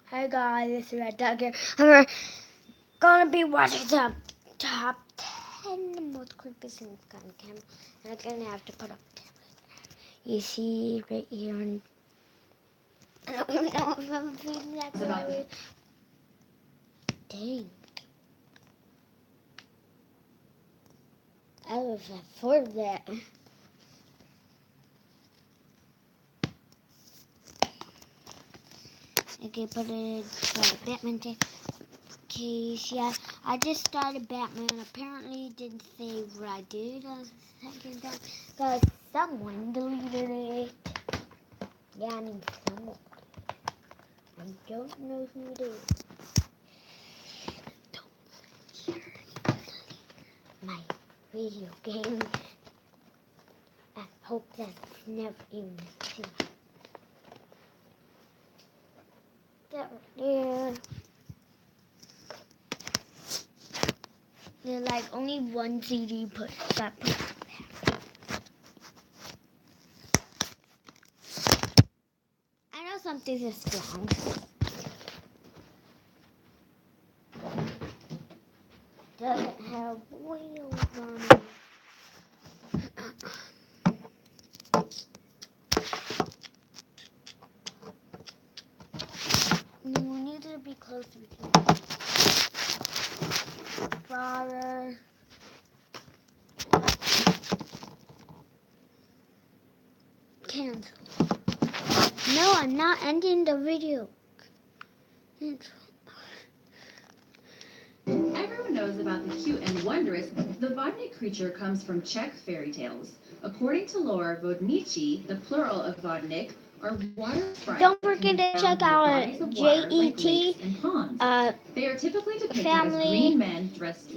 Hey guys, this is Red Dog here. And we're gonna be watching the top 10 most creepiest things on camera. And I'm gonna have to put up 10 right now. You see right here on. I don't even know if I'm feeding that good. Dang. I was afford that. Okay, put it in Batman case. Yeah, I just started Batman. Apparently, it didn't say what I did on the second time because someone deleted it. Yeah, I mean someone. I don't know who it is. Don't delete my video game. I hope that's never even seen. There. There's like only one CD that put I know something is wrong. Doesn't have wheels on it. No, we need to be close to each other. Father. Cancel. No, I'm not ending the video. Cancel. Everyone knows about the cute and wondrous. The Vodnik creature comes from Czech fairy tales. According to lore, Vodnici, the plural of Vodnik, are water sprites. Don't forget to check out JET They are typically depicted as family. green men dressed.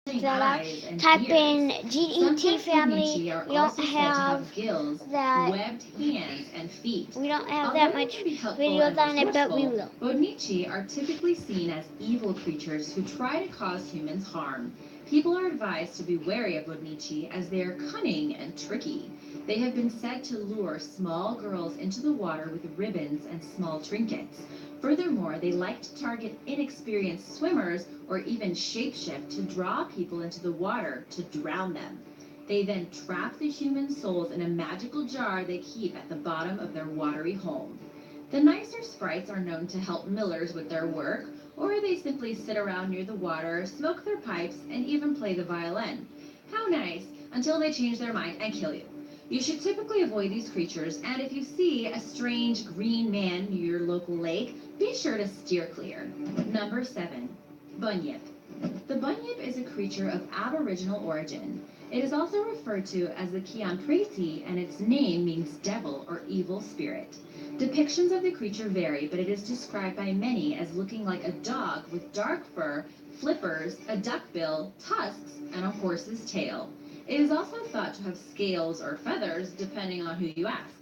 Type in GET family. We don't have gills, that. webbed hands, and feet. We don't have that much videos on it, but we will. Vodnici are typically seen as evil creatures who try to cause humans harm. People are advised to be wary of Vodnici as they are cunning and tricky. They have been said to lure small girls into the water with ribbons and small trinkets. Furthermore, they like to target inexperienced swimmers or even shapeshift to draw people into the water to drown them. They then trap the human souls in a magical jar they keep at the bottom of their watery home. The nicer sprites are known to help millers with their work, or they simply sit around near the water, smoke their pipes, and even play the violin. How nice, until they change their mind and kill you. You should typically avoid these creatures, and if you see a strange green man near your local lake, be sure to steer clear. Number 7. Bunyip. The bunyip is a creature of Aboriginal origin. It is also referred to as the Kianpriti, and its name means devil or evil spirit. Depictions of the creature vary, but it is described by many as looking like a dog with dark fur, flippers, a duckbill, tusks, and a horse's tail. It is also thought to have scales or feathers, depending on who you ask.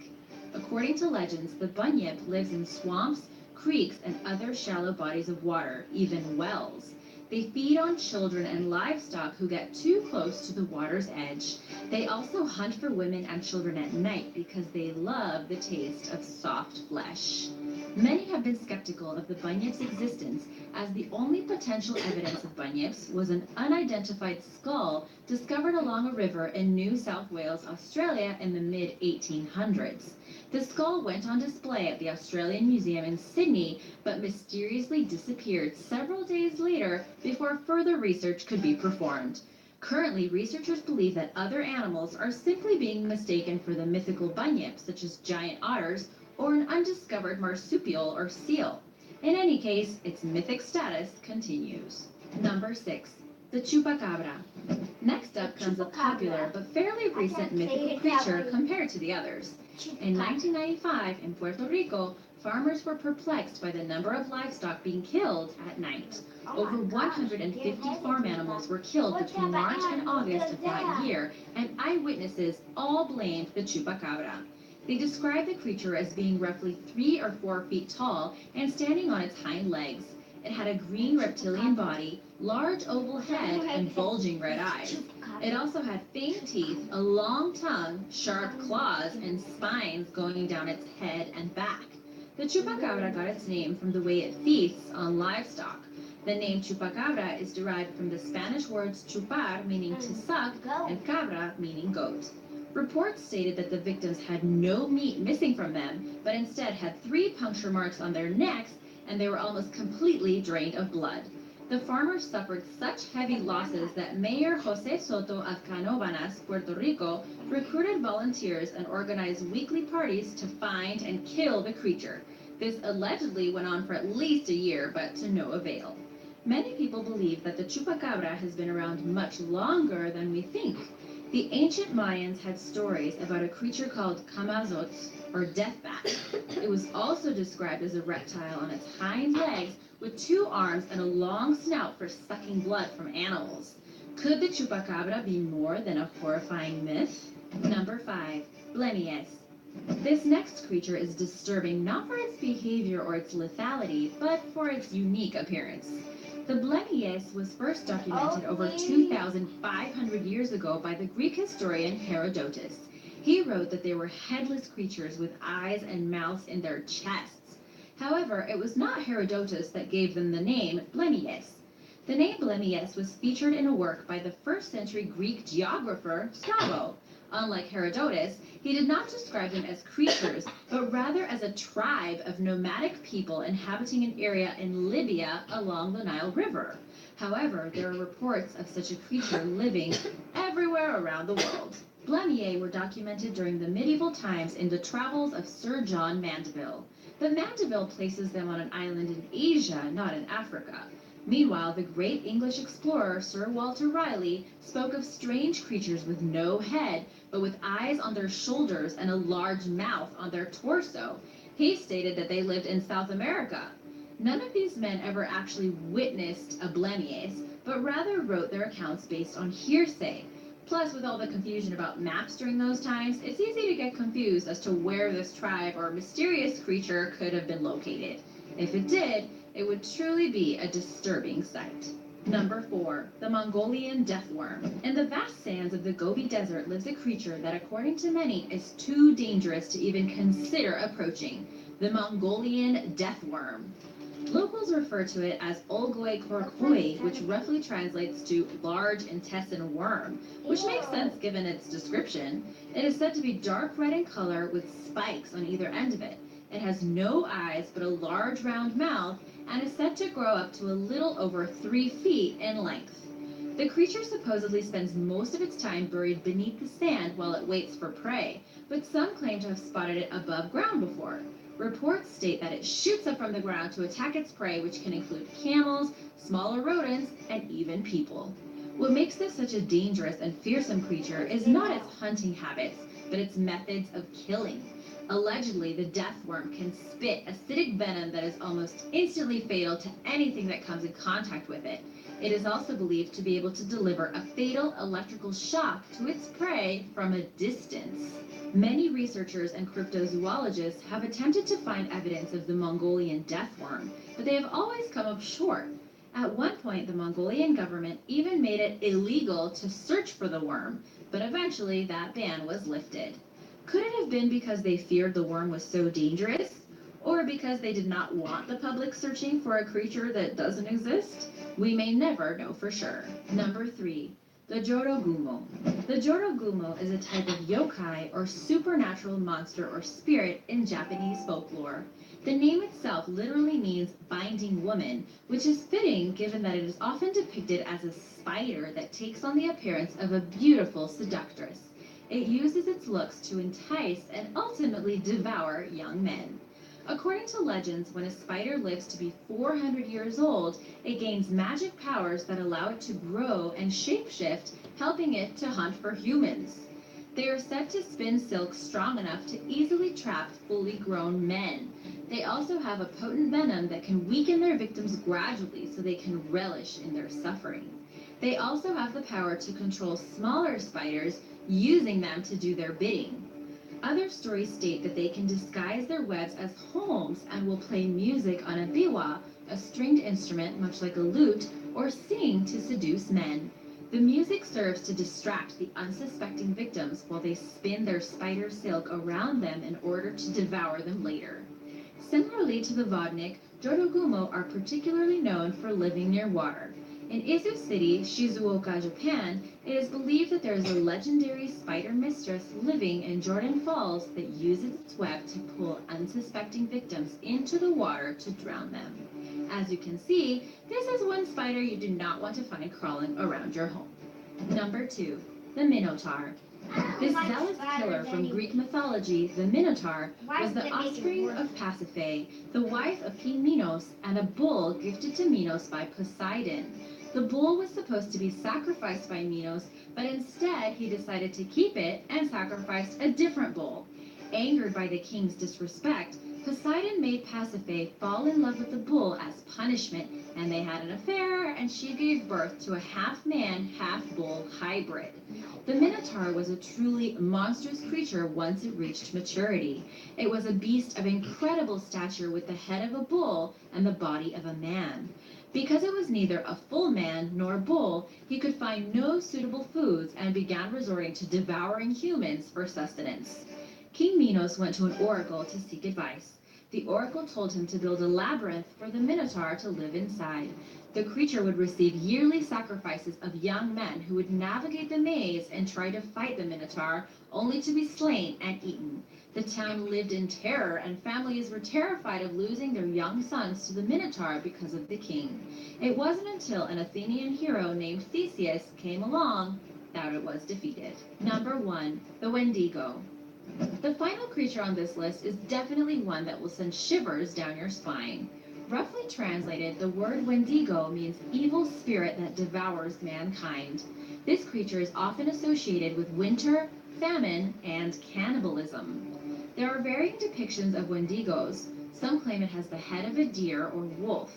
According to legends, the bunyip lives in swamps, creeks, and other shallow bodies of water, even wells. They feed on children and livestock who get too close to the water's edge. They also hunt for women and children at night because they love the taste of soft flesh. Many have been skeptical of the bunyip's existence, as the only potential evidence of bunyips was an unidentified skull discovered along a river in New South Wales, Australia in the mid-1800s. The skull went on display at the Australian Museum in Sydney, but mysteriously disappeared several days later before further research could be performed. Currently, researchers believe that other animals are simply being mistaken for the mythical bunyip, such as giant otters or an undiscovered marsupial or seal. In any case, its mythic status continues. Number 6. The chupacabra. Next up comes a popular but fairly recent mythical creature compared to the others. In 1995, in Puerto Rico, farmers were perplexed by the number of livestock being killed at night. Over 150 farm animals were killed between March and August of that year, and eyewitnesses all blamed the chupacabra. They described the creature as being roughly 3 or 4 feet tall and standing on its hind legs. It had a green reptilian body, large oval head, and bulging red eyes. It also had faint teeth, a long tongue, sharp claws, and spines going down its head and back. The chupacabra got its name from the way it feasts on livestock. The name chupacabra is derived from the Spanish words chupar, meaning to suck, and cabra, meaning goat. Reports stated that the victims had no meat missing from them, but instead had 3 puncture marks on their necks, and they were almost completely drained of blood. The farmers suffered such heavy losses that Mayor Jose Soto of Canóvanas, Puerto Rico, recruited volunteers and organized weekly parties to find and kill the creature. This allegedly went on for at least a year, but to no avail. Many people believe that the chupacabra has been around much longer than we think. The ancient Mayans had stories about a creature called camazots, or death bat. It was also described as a reptile on its hind legs with 2 arms and a long snout for sucking blood from animals. Could the chupacabra be more than a horrifying myth? Number 5. Blemies. This next creature is disturbing not for its behavior or its lethality, but for its unique appearance. The blemies was first documented over 2,500 years ago by the Greek historian Herodotus. He wrote that they were headless creatures with eyes and mouths in their chests. However, it was not Herodotus that gave them the name blemies. The name blemies was featured in a work by the 1st century Greek geographer Strabo. Unlike Herodotus, he did not describe them as creatures, but rather as a tribe of nomadic people inhabiting an area in Libya along the Nile River. However, there are reports of such a creature living everywhere around the world. Blemier were documented during the medieval times in the travels of Sir John Mandeville. But Mandeville places them on an island in Asia, not in Africa. Meanwhile, the great English explorer Sir Walter Raleigh spoke of strange creatures with no head, but with eyes on their shoulders and a large mouth on their torso. He stated that they lived in South America. None of these men ever actually witnessed a blemies, but rather wrote their accounts based on hearsay. Plus, with all the confusion about maps during those times, it's easy to get confused as to where this tribe or mysterious creature could have been located. If it did, it would truly be a disturbing sight. Number 4. The Mongolian deathworm. In the vast sands of the Gobi Desert lives a creature that, according to many, is too dangerous to even consider approaching. The Mongolian deathworm. Locals refer to it as Olgoy korkoi, which roughly translates to large intestine worm, which makes sense given its description. It is said to be dark red in color with spikes on either end of it. It has no eyes but a large round mouth and is said to grow up to a little over 3 feet in length. The creature supposedly spends most of its time buried beneath the sand while it waits for prey, but some claim to have spotted it above ground before. Reports state that it shoots up from the ground to attack its prey, which can include camels, smaller rodents, and even people. What makes this such a dangerous and fearsome creature is not its hunting habits, but its methods of killing. Allegedly, the deathworm can spit acidic venom that is almost instantly fatal to anything that comes in contact with it. It is also believed to be able to deliver a fatal electrical shock to its prey from a distance. Many researchers and cryptozoologists have attempted to find evidence of the Mongolian deathworm, but they have always come up short. At one point, the Mongolian government even made it illegal to search for the worm, but eventually that ban was lifted. Could it have been because they feared the worm was so dangerous? Or because they did not want the public searching for a creature that doesn't exist? We may never know for sure. Number 3. The Jorogumo. The Jorogumo is a type of yokai or supernatural monster or spirit in Japanese folklore. The name itself literally means binding woman, which is fitting given that it is often depicted as a spider that takes on the appearance of a beautiful seductress. It uses its looks to entice and ultimately devour young men. According to legends, when a spider lives to be 400 years old, it gains magic powers that allow it to grow and shapeshift, helping it to hunt for humans. They are said to spin silk strong enough to easily trap fully grown men. They also have a potent venom that can weaken their victims gradually so they can relish in their suffering. They also have the power to control smaller spiders, using them to do their bidding. Other stories state that they can disguise their webs as homes and will play music on a biwa, a stringed instrument much like a lute, or sing to seduce men. The music serves to distract the unsuspecting victims while they spin their spider silk around them in order to devour them later. Similarly to the Vodnik, Jodogumo are particularly known for living near water. In Izu City, Shizuoka, Japan, it is believed that there is a legendary spider mistress living in Jordan Falls that uses its web to pull unsuspecting victims into the water to drown them. As you can see, this is one spider you do not want to find crawling around your home. Number 2. The Minotaur. This zealous killer from Greek mythology, the Minotaur, was the offspring of Pasiphae, the wife of King Minos, and a bull gifted to Minos by Poseidon. The bull was supposed to be sacrificed by Minos, but instead he decided to keep it and sacrificed a different bull. Angered by the king's disrespect, Poseidon made Pasiphae fall in love with the bull as punishment, and they had an affair, and she gave birth to a half-man, half-bull hybrid. The Minotaur was a truly monstrous creature once it reached maturity. It was a beast of incredible stature with the head of a bull and the body of a man. Because it was neither a full man nor bull, he could find no suitable foods and began resorting to devouring humans for sustenance. King Minos went to an oracle to seek advice. The oracle told him to build a labyrinth for the Minotaur to live inside. The creature would receive yearly sacrifices of young men who would navigate the maze and try to fight the Minotaur, only to be slain and eaten. The town lived in terror, and families were terrified of losing their young sons to the Minotaur because of the king. It wasn't until an Athenian hero named Theseus came along that it was defeated. Number 1. The Wendigo. The final creature on this list is definitely one that will send shivers down your spine. Roughly translated, the word Wendigo means evil spirit that devours mankind. This creature is often associated with winter, famine, and cannibalism. There are varying depictions of Wendigos. Some claim it has the head of a deer or wolf.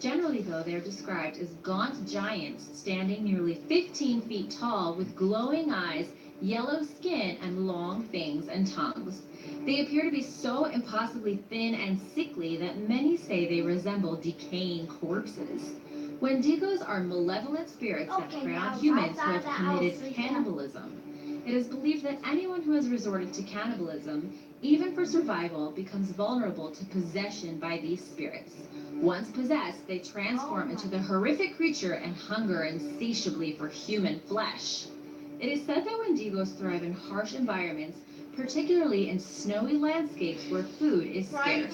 Generally, though, they are described as gaunt giants standing nearly 15 feet tall with glowing eyes, yellow skin, and long fangs and tongues. They appear to be so impossibly thin and sickly that many say they resemble decaying corpses. Wendigos are malevolent spirits that prey on humans who have committed cannibalism. It is believed that anyone who has resorted to cannibalism, even for survival, becomes vulnerable to possession by these spirits. Once possessed, they transform into the horrific creature and hunger insatiably for human flesh. It is said that Wendigos thrive in harsh environments, particularly in snowy landscapes where food is scarce.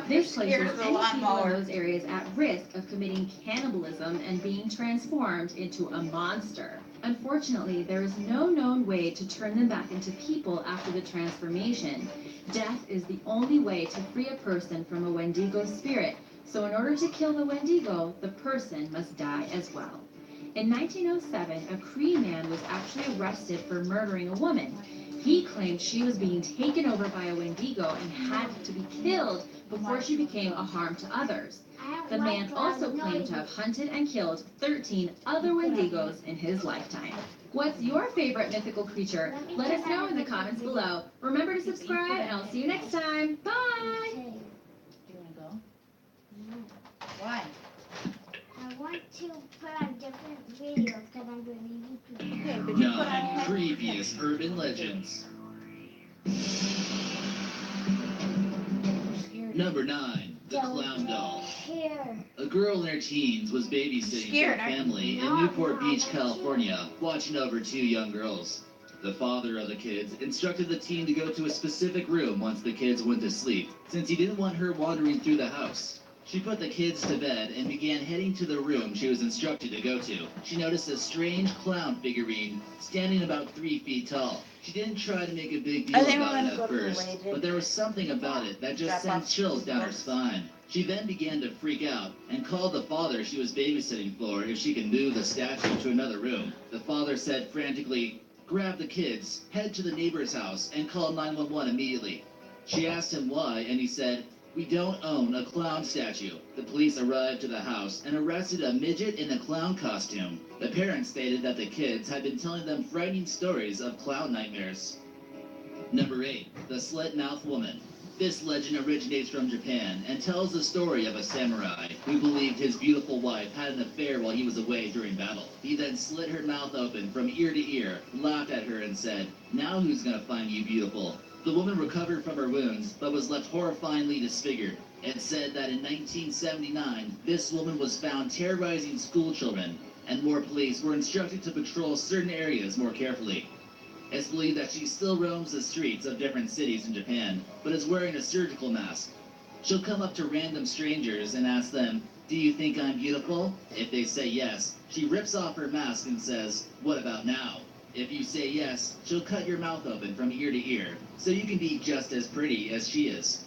This places any people in those areas at risk of committing cannibalism and being transformed into a monster. Unfortunately, there is no known way to turn them back into people after the transformation. Death is the only way to free a person from a Wendigo spirit, so in order to kill the Wendigo, the person must die as well. In 1907, a Cree man was actually arrested for murdering a woman. He claimed she was being taken over by a Wendigo and had to be killed before she became a harm to others. The man also claimed to have hunted and killed 13 other Wendigos in his lifetime. What's your favorite mythical creature? Let us know in the comments below. Remember to subscribe, and I'll see you next time. Bye! Do you want to go? Why? I want to put on different videos because I'm doing YouTube. Okay, but you put on 9 Creepiest Urban Legends. Number 9, the Clown Doll. Here. A girl in her teens was babysitting for a family in Newport Beach, California, watching over 2 young girls. The father of the kids instructed the teen to go to a specific room once the kids went to sleep, since he didn't want her wandering through the house. She put the kids to bed and began heading to the room she was instructed to go to. She noticed a strange clown figurine standing about 3 feet tall. She didn't try to make a big deal about it at first, but there was something about it that just sent chills down her spine. She then began to freak out and called the father she was babysitting for if she could move the statue to another room. The father said frantically, "Grab the kids, head to the neighbor's house, and call 911 immediately." She asked him why, and he said, "We don't own a clown statue." The police arrived to the house and arrested a midget in a clown costume. The parents stated that the kids had been telling them frightening stories of clown nightmares. Number 8. The Slit-Mouth Woman. This legend originates from Japan and tells the story of a samurai who believed his beautiful wife had an affair while he was away during battle. He then slit her mouth open from ear to ear, laughed at her and said, "Now who's gonna find you beautiful?" The woman recovered from her wounds, but was left horrifyingly disfigured. It said that in 1979, this woman was found terrorizing school children, and more police were instructed to patrol certain areas more carefully. It's believed that she still roams the streets of different cities in Japan, but is wearing a surgical mask. She'll come up to random strangers and ask them, "Do you think I'm beautiful?" If they say yes, she rips off her mask and says, "What about now?" If you say yes, she'll cut your mouth open from ear to ear, so you can be just as pretty as she is.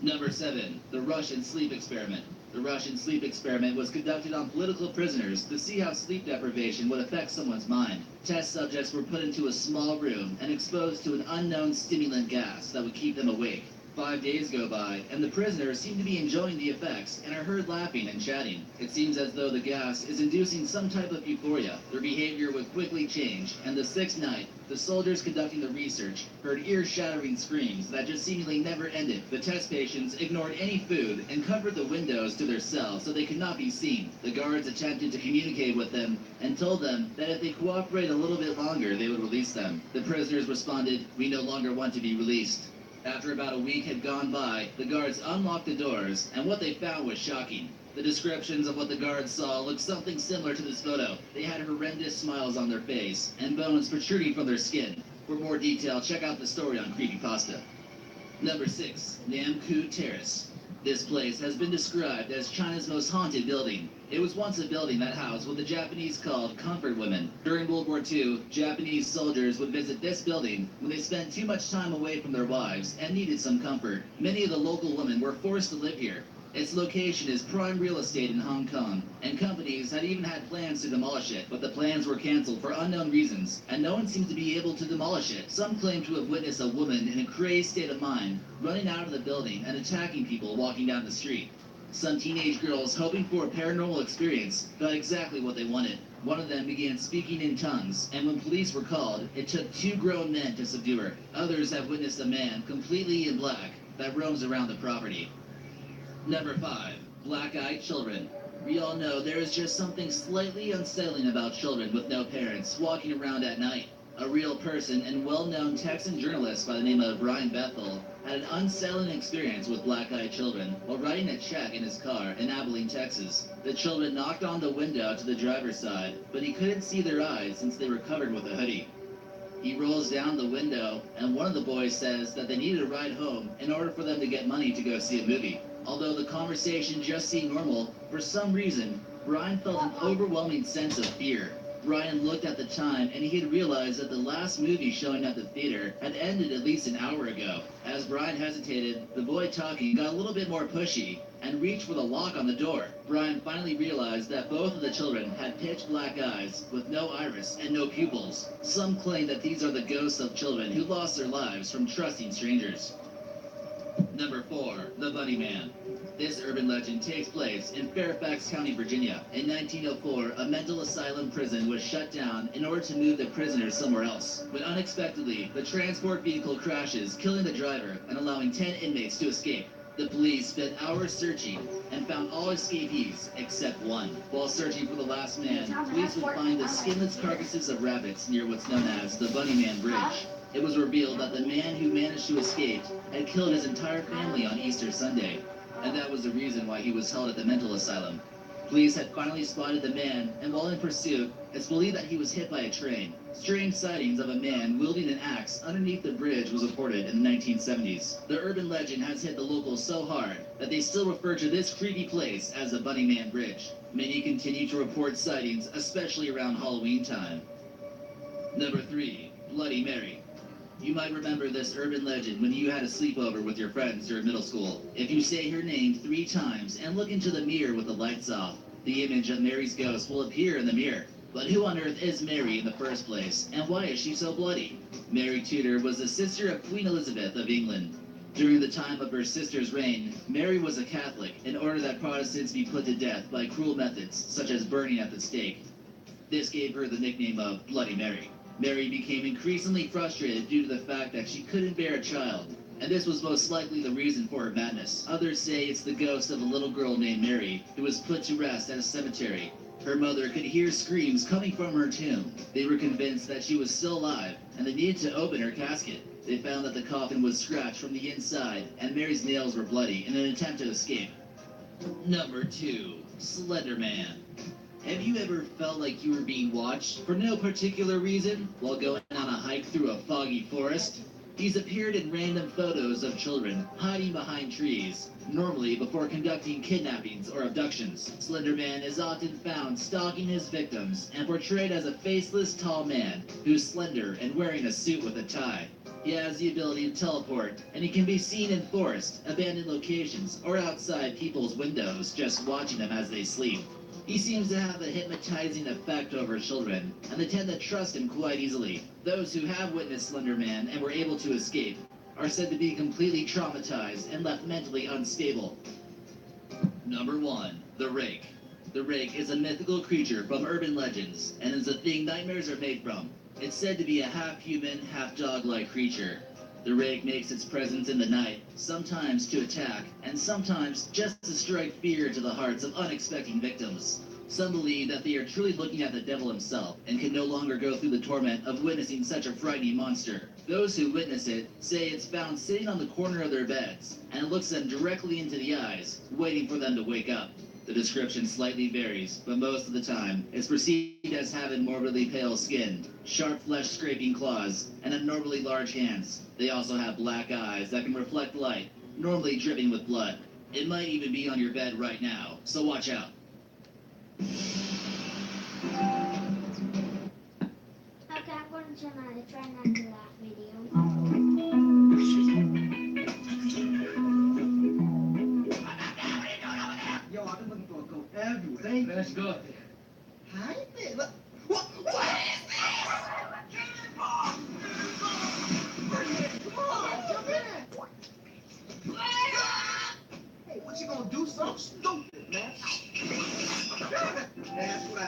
Number 7. The Russian Sleep Experiment. The Russian sleep experiment was conducted on political prisoners to see how sleep deprivation would affect someone's mind. Test subjects were put into a small room and exposed to an unknown stimulant gas that would keep them awake. 5 days go by, and the prisoners seem to be enjoying the effects and are heard laughing and chatting. It seems as though the gas is inducing some type of euphoria. Their behavior would quickly change, and the 6th night, the soldiers conducting the research heard ear-shattering screams that just seemingly never ended. The test patients ignored any food and covered the windows to their cells so they could not be seen. The guards attempted to communicate with them and told them that if they cooperate a little bit longer, they would release them. The prisoners responded, "We no longer want to be released." After about a week had gone by, the guards unlocked the doors, and what they found was shocking. The descriptions of what the guards saw looked something similar to this photo. They had horrendous smiles on their face, and bones protruding from their skin. For more detail, check out the story on Creepypasta. Number 6. Namku Terrace. This place has been described as China's most haunted building. It was once a building that housed what the Japanese called comfort women. During World War II, Japanese soldiers would visit this building when they spent too much time away from their wives and needed some comfort. Many of the local women were forced to live here. Its location is prime real estate in Hong Kong, and companies had even had plans to demolish it, but the plans were canceled for unknown reasons, and no one seemed to be able to demolish it. Some claim to have witnessed a woman in a crazed state of mind running out of the building and attacking people walking down the street. Some teenage girls hoping for a paranormal experience got exactly what they wanted. One of them began speaking in tongues, and when police were called, it took 2 grown men to subdue her. Others have witnessed a man completely in black that roams around the property. Number 5. Black-eyed children. We all know there is just something slightly unsettling about children with no parents walking around at night. A real person and well-known Texan journalist by the name of Brian Bethel had an unsettling experience with black-eyed children while writing a check in his car in Abilene, Texas. The children knocked on the window to the driver's side, but he couldn't see their eyes since they were covered with a hoodie. He rolls down the window, and one of the boys says that they needed a ride home in order for them to get money to go see a movie. Although the conversation just seemed normal, for some reason, Brian felt an overwhelming sense of fear. Brian looked at the time, and he had realized that the last movie showing at the theater had ended at least an hour ago. As Brian hesitated, the boy talking got a little bit more pushy and reached for the lock on the door. Brian finally realized that both of the children had pitch black eyes with no iris and no pupils. Some claim that these are the ghosts of children who lost their lives from trusting strangers. Number 4. The Bunny Man. This urban legend takes place in Fairfax County, Virginia. In 1904, a mental asylum prison was shut down in order to move the prisoners somewhere else. But unexpectedly, the transport vehicle crashes, killing the driver and allowing 10 inmates to escape. The police spent hours searching and found all escapees except one. While searching for the last man, police would find the skinless carcasses of rabbits near what's known as the Bunny Man Bridge. It was revealed that the man who managed to escape had killed his entire family on Easter Sunday, and that was the reason why he was held at the mental asylum. Police had finally spotted the man, and while in pursuit, it's believed that he was hit by a train. Strange sightings of a man wielding an axe underneath the bridge was reported in the 1970s. The urban legend has hit the locals so hard that they still refer to this creepy place as the Bunny Man Bridge. Many continue to report sightings, especially around Halloween time. Number 3. Bloody Mary. You might remember this urban legend when you had a sleepover with your friends during middle school. If you say her name 3 times and look into the mirror with the lights off, the image of Mary's ghost will appear in the mirror. But who on earth is Mary in the first place, and why is she so bloody? Mary Tudor was the sister of Queen Elizabeth of England. During the time of her sister's reign, Mary was a Catholic in order that Protestants be put to death by cruel methods, such as burning at the stake. This gave her the nickname of Bloody Mary. Mary became increasingly frustrated due to the fact that she couldn't bear a child, and this was most likely the reason for her madness. Others say it's the ghost of a little girl named Mary who was put to rest at a cemetery. Her mother could hear screams coming from her tomb. They were convinced that she was still alive, and they needed to open her casket. They found that the coffin was scratched from the inside, and Mary's nails were bloody in an attempt to escape. Number 2. Slender Man. Have you ever felt like you were being watched for no particular reason while going on a hike through a foggy forest? He's appeared in random photos of children hiding behind trees, normally before conducting kidnappings or abductions. Slender Man is often found stalking his victims and portrayed as a faceless tall man who's slender and wearing a suit with a tie. He has the ability to teleport, and he can be seen in forests, abandoned locations, or outside people's windows just watching them as they sleep. He seems to have a hypnotizing effect over children, and they tend to trust him quite easily. Those who have witnessed Slender Man and were able to escape are said to be completely traumatized and left mentally unstable. Number 1. The Rake. The Rake is a mythical creature from urban legends, and is a thing nightmares are made from. It's said to be a half-human, half-dog-like creature. The Rake makes its presence in the night, sometimes to attack, and sometimes just to strike fear to the hearts of unexpecting victims. Some believe that they are truly looking at the devil himself, and can no longer go through the torment of witnessing such a frightening monster. Those who witness it say it's found sitting on the corner of their beds, and it looks them directly into the eyes, waiting for them to wake up. The description slightly varies, but most of the time, it's perceived as having morbidly pale skin, sharp flesh-scraping claws, and abnormally large hands. They also have black eyes that can reflect light, normally dripping with blood. It might even be on your bed right now, so watch out. Okay, I'm going to turn on it. Try not to laugh video. Yo, I've been looking for a goat everywhere. Let's go up there. Hi there. Look. What is this? Get in, Bob! Come on, jump in. Hey, what you gonna do? Something stupid, man. That's what I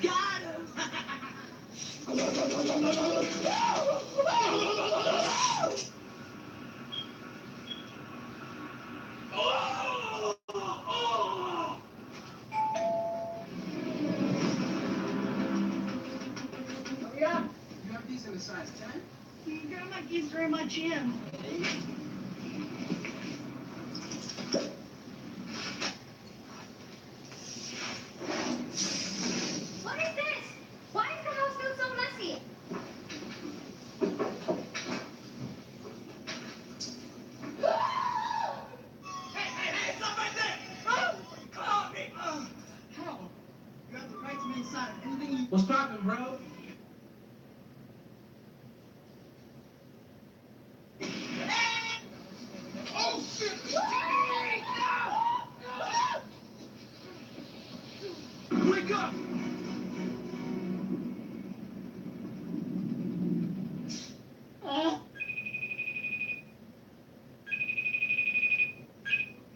Got him! Hurry up! You have these in a size 10? Girl, like he's very much in. What is this? Why is the house still so messy? Hey, stop right there! Oh, call me! Hell, you have the right to be inside of anything you... What's poppin', bro? Oh, shit! Wake up!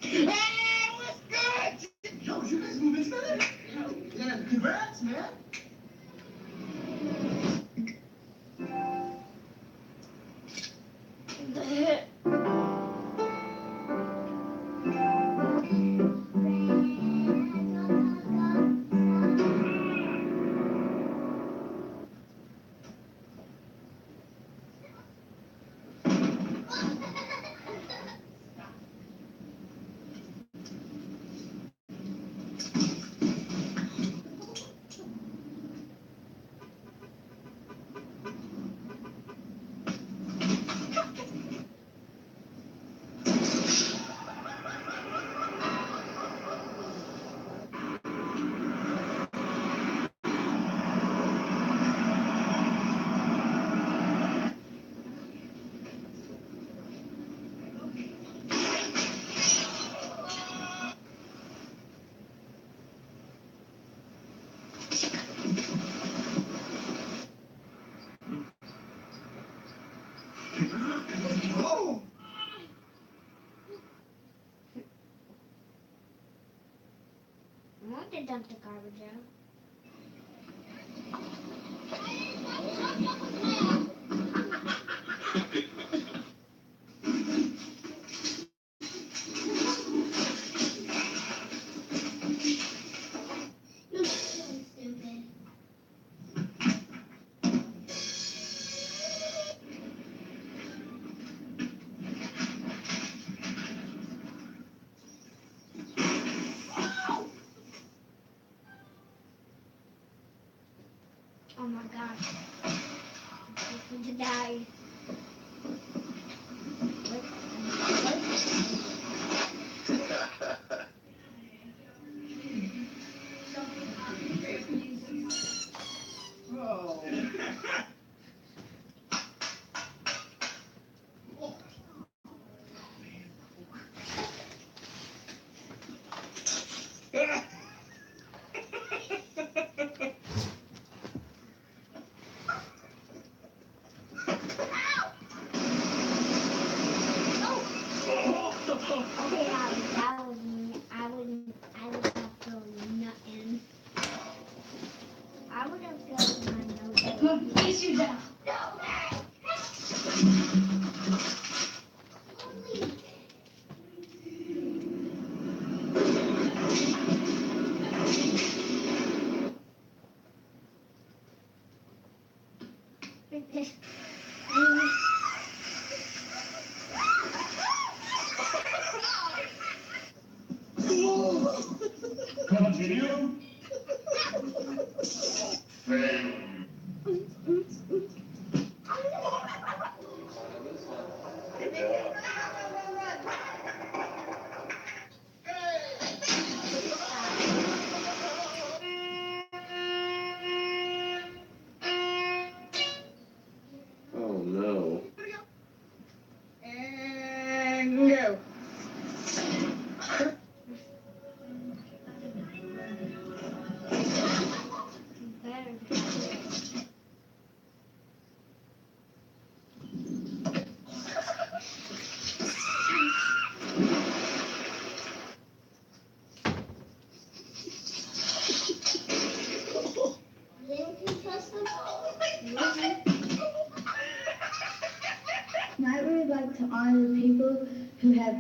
Hey, what's good? Yo, you guys moving together? Yeah, congrats, man. to dump the garbage out. You're so stupid. Oh my gosh. I'm going to die. Oh. Okay, that was me. I would have thrown nothing. I would have thrown my nose. Face you down. Continue. Oh no. And go. I really like to honor the people who have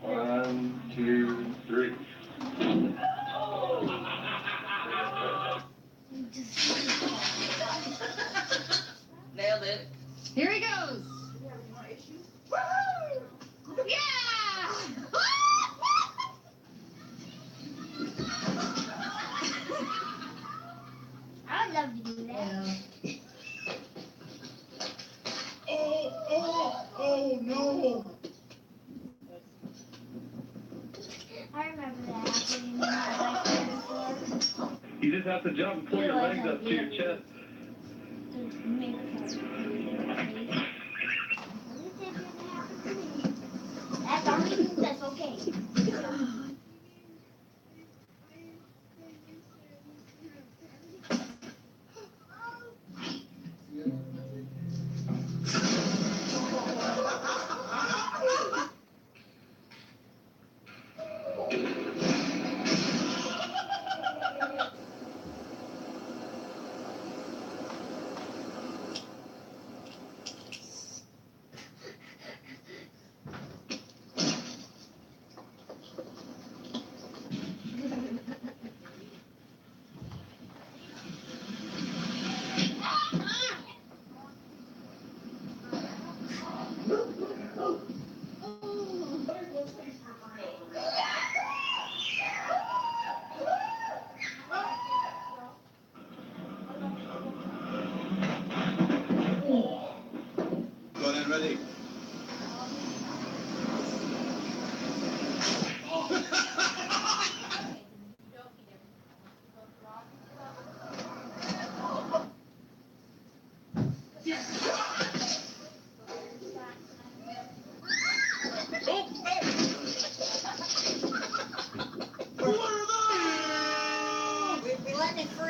One, two, three. Nailed it. Here he goes. Yeah! I would love to do that. Oh no. I remember that happening in my life before. You just have to jump and pull your legs up to your chest. To make her face. That's only that's okay.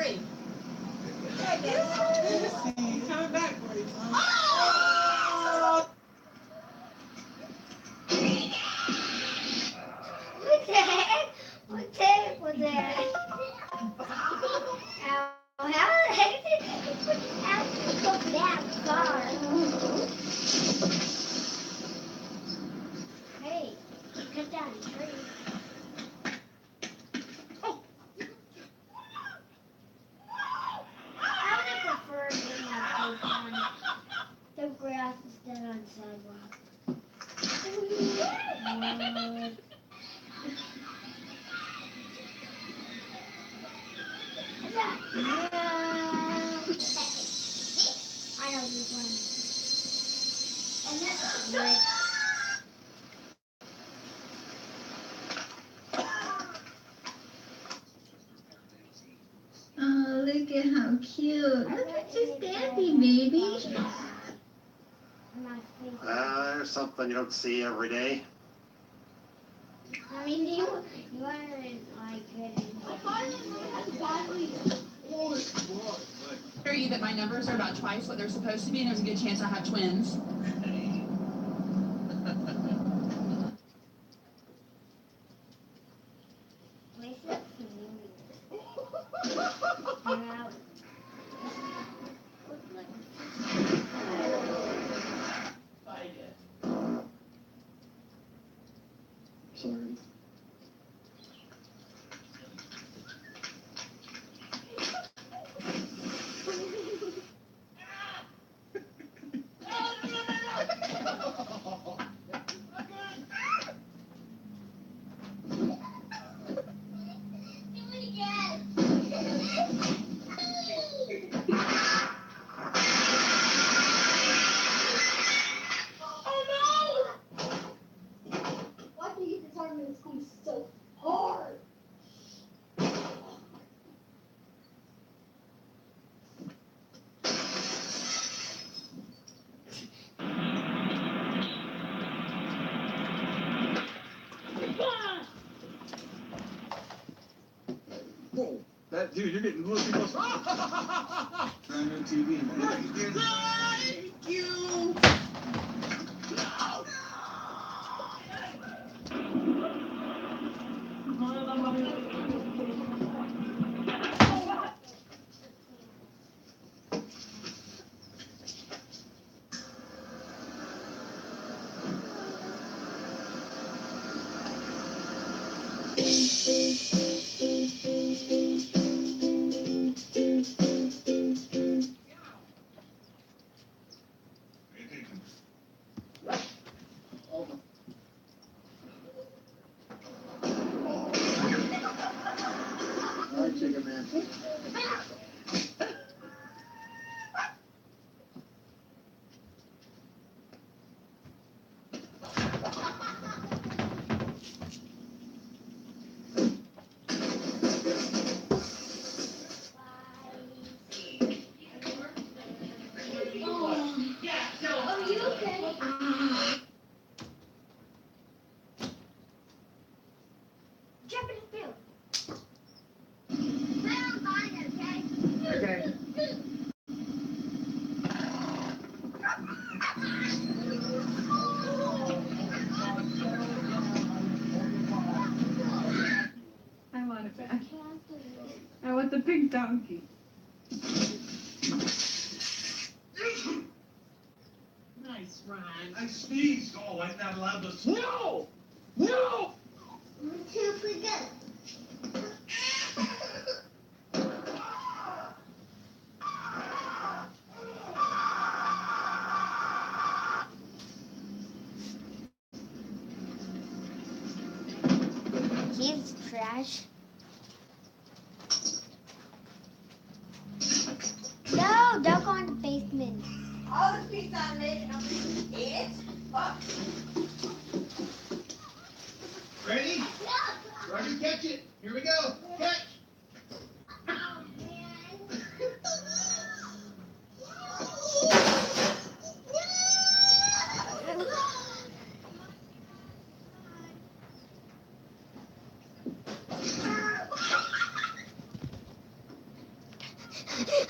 Hey! He's coming back for you, son. What the heck? What the heck was that? How the heck did it go that far? Hey, cut down a tree. I would prefer being like this on the grass instead on sidewalk. I know this one. And that's red. Oh, look at how cute. Look at your standing, baby. There's something you don't see every day. I mean, you weren't like good. Are you that my numbers are about twice what they're supposed to be, and there's a good chance I have twins? Sorry. Why do you determine it's going to be so hard? Whoa, that dude, you're getting really close. Turn your TV. Thank you. All right, chicken man. Are you okay? Jump in the field. Okay. I want it back. I want the pink donkey. Nice, Ryan. I sneezed. Oh, I'm not allowed to. No! No! Too good. He's trash. No, don't go in the basement. All the pizza I made, and I'm going to eat it. Ready? Roger, catch it. Here we go. Catch.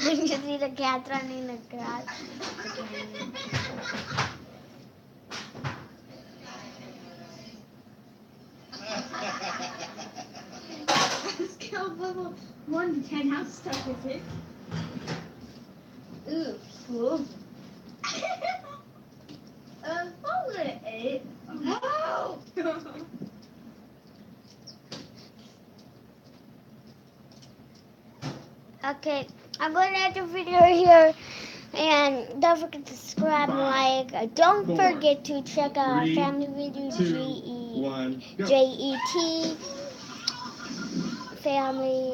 You see the cat running across. Scale of level 1 to 10. How stuck is it? Ooh. Probably an 8. Oh! Okay, I'm going to end the video here. And don't forget to subscribe and like. Don't forget to check out our family video, JET family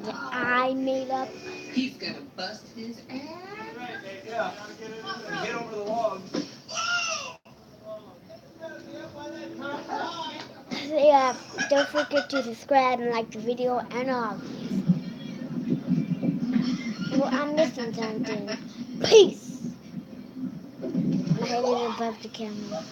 that I made up. He's gonna bust his ass. Yeah. Get over the log. So yeah, don't forget to subscribe and like the video and all. Well, I'm missing something. Peace. My head is above the camera.